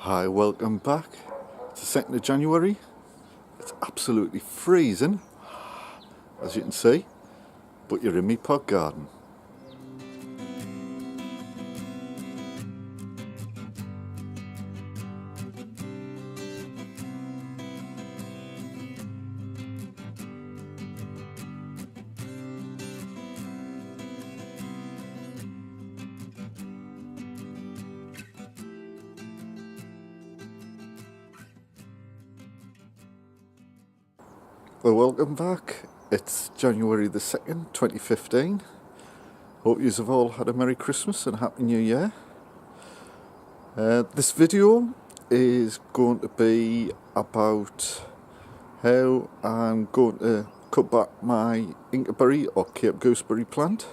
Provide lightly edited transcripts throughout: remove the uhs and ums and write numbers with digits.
Hi, welcome back. It's the 2nd of January. It's absolutely freezing, as you can see, but you're in my pod garden. Well, welcome back. It's January the 2nd, 2015. Hope you have all had a Merry Christmas and Happy New Year. This video is going to be about how I'm going to cut back my Inca Berry or Cape gooseberry plant.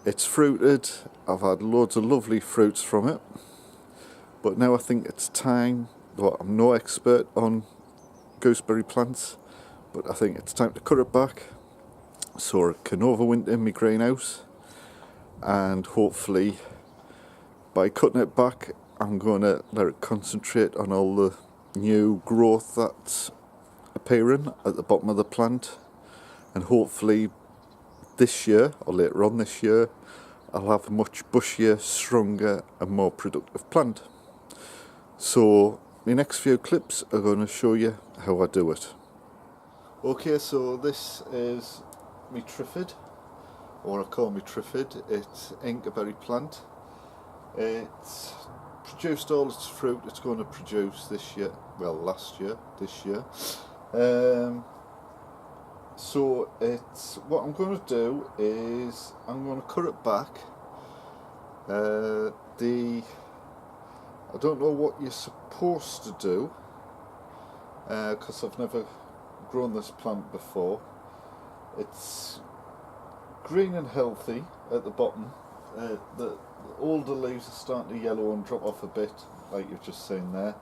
It's fruited. I've had loads of lovely fruits from it, but now I think it's time. Well, I'm no expert on gooseberry plants, but I think it's time to cut it back so it can overwinter in my greenhouse, and hopefully by cutting it back I'm going to let it concentrate on all the new growth that's appearing at the bottom of the plant, and hopefully this year or later on this year I'll have a much bushier, stronger and more productive plant. So the next few clips are going to show you how I do it. Okay, so this is me triffid, or I call me triffid. It's Inca Berry plant. It's produced all its fruit it's going to produce this year, well last year, this year. So it's, what I'm going to do is I'm going to cut it back. I don't know what you're supposed to do, because I've never grown this plant before. It's green and healthy at the bottom. The older leaves are starting to yellow and drop off a bit, like you've just seen there.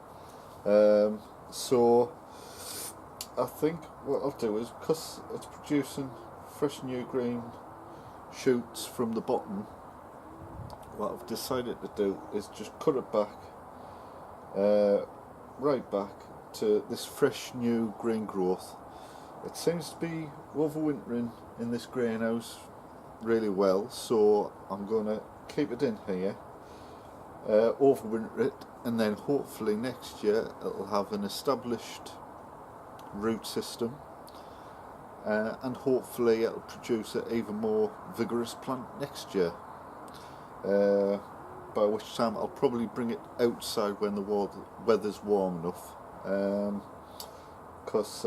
So I think what I'll do is, because it's producing fresh new green shoots from the bottom, what I've decided to do is just cut it back, right back to this fresh new green growth. It seems to be overwintering in this greenhouse really well, so I'm going to keep it in here, overwinter it, and then hopefully next year it'll have an established root system, and hopefully it'll produce an even more vigorous plant next year, by which time I'll probably bring it outside when the weather's warm enough, because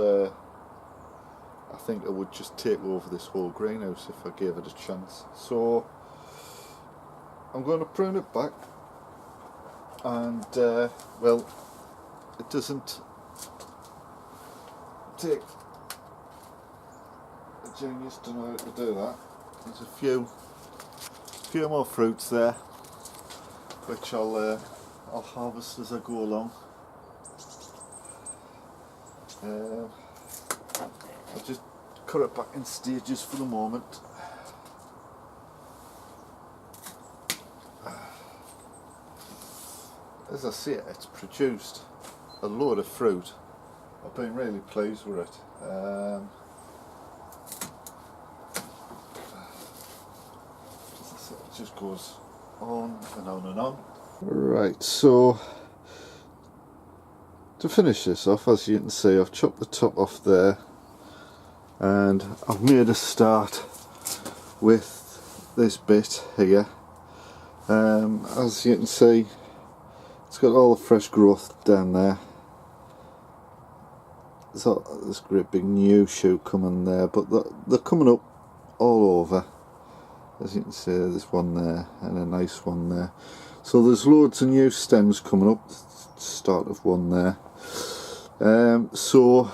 I think it would just take over this whole greenhouse if I gave it a chance. So I'm going to prune it back, and well, it doesn't take a genius to know how to do that. There's a few more fruits there, which I'll harvest as I go along. I'll just cut it back in stages for the moment. As I say, it's produced a load of fruit. I've been really pleased with it. It just goes on and on and on. Right, so to finish this off, as you can see, I've chopped the top off there, and I've made a start with this bit here. As you can see, it's got all the fresh growth down there. There's this great big new shoot coming there, but they're coming up all over. As you can see, there's one there and a nice one there. So there's loads of new stems coming up. Start of one there. So,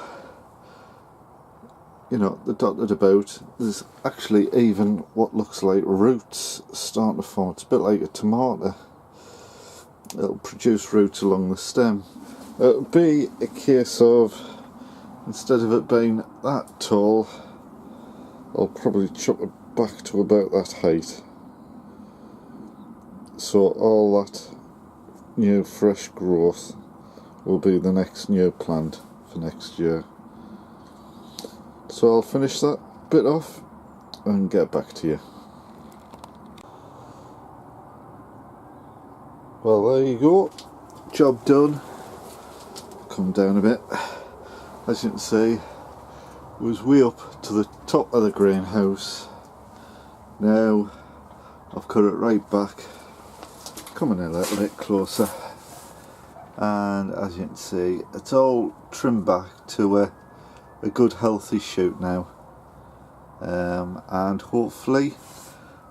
you know, they're dotted about. There's actually even what looks like roots starting to form. It's a bit like a tomato. It'll produce roots along the stem. It'll be a case of, instead of it being that tall, I'll probably chop it back to about that height. So all that new fresh growth will be the next new plant for next year. So I'll finish that bit off and get back to you. Well, there you go, job done. Come down a bit. As you can see, was way up to the top of the greenhouse. Now I've cut it right back, coming a little bit closer, and as you can see, it's all trimmed back to a good healthy shoot now, and hopefully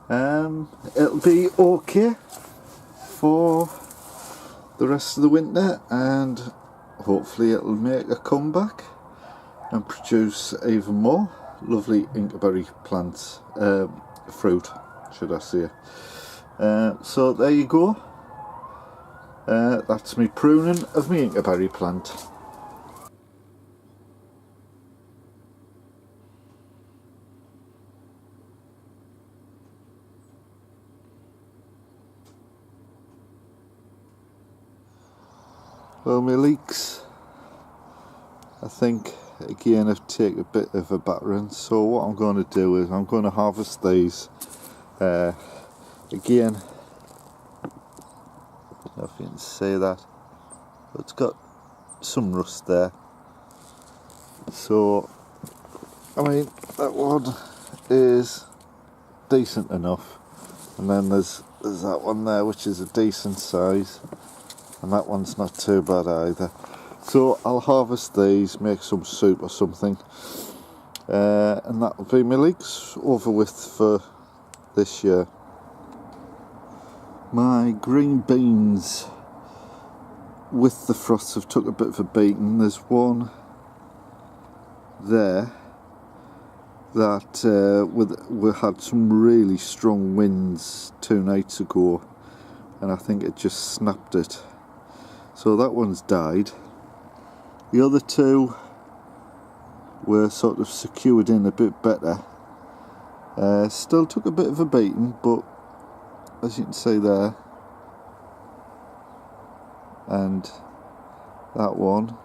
it'll be okay for the rest of the winter, and hopefully it'll make a comeback and produce even more lovely Inca Berry plants, fruit should I say. So there you go, that's me pruning of my Inca Berry plant. Well, my leeks, I think again I've taken a bit of a battering, so what I'm going to do is I'm going to harvest these. Again, I don't know if you can see that, but it's got some rust there, so I mean that one is decent enough, and then there's that one there which is a decent size, and that one's not too bad either. So I'll harvest these, make some soup or something, and that'll be my leeks over with for this year. My green beans with the frosts have took a bit of a beating. There's one there that we had some really strong winds 2 nights ago, and I think it just snapped it. So that one's died. The other 2 were sort of secured in a bit better. Still took a bit of a beating, but as you can see there, and that one,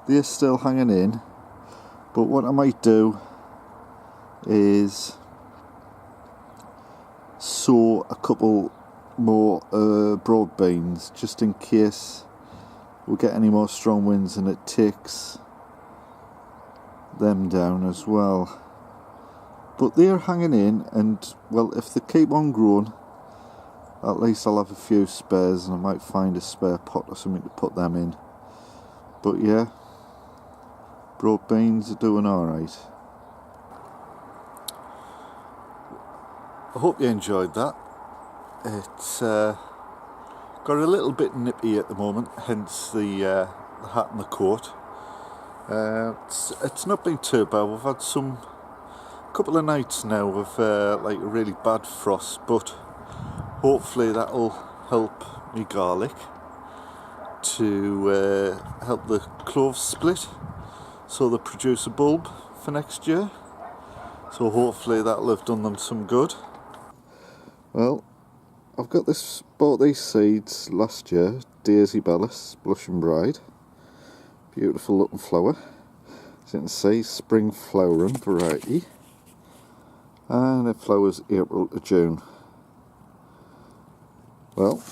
they're still hanging in. But what I might do is sow a couple more broad beans, just in case we get any more strong winds and it takes them down as well. But they're hanging in, and well, if they keep on growing, at least I'll have a few spares, and I might find a spare pot or something to put them in. But yeah, broad beans are doing alright. I hope you enjoyed that. It's got a little bit nippy at the moment, hence the hat and the coat. It's not been too bad. We've had some couple of nights now of like a really bad frost, but hopefully that'll help me garlic to help the cloves split, so they produce a bulb for next year. So hopefully that'll have done them some good. Well, I've bought these seeds last year, Daisy Bellis, Blushing Bride. Beautiful looking flower. As you can see, spring flowering variety. And it flowers April to June. Well,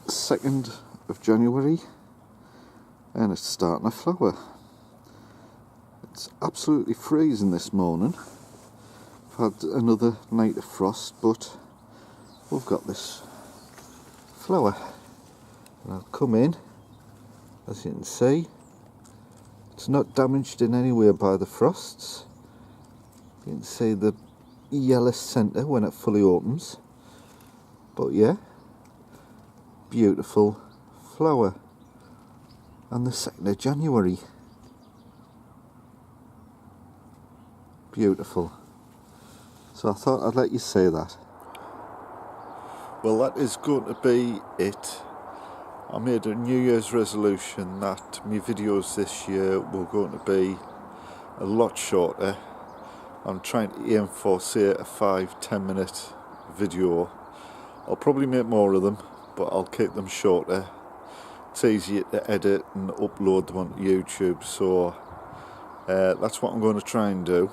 2nd of January, and it's starting to flower. It's absolutely freezing this morning. I've had another night of frost, but we've got this flower. And I'll come in, as you can see, it's not damaged in any way by the frosts. You can see the yellow centre when it fully opens. But yeah, beautiful flower. And the 2nd of January. Beautiful. So I thought I'd let you see that. Well, that is going to be it. I made a New Year's resolution that my videos this year were going to be a lot shorter. I'm trying to aim for, say, a 5-10 minute video. I'll probably make more of them, but I'll keep them shorter. it's easier to edit and upload them onto YouTube, so that's what I'm going to try and do.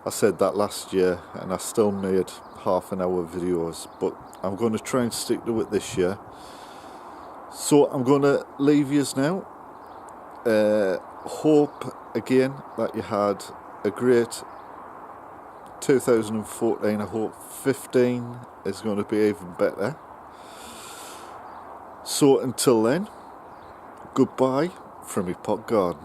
I said that last year and I still made half an hour videos, but I'm going to try and stick to it this year. So I'm going to leave yous now. Hope again that you had a great 2014. I hope 15 is going to be even better. So until then, goodbye from my pot garden.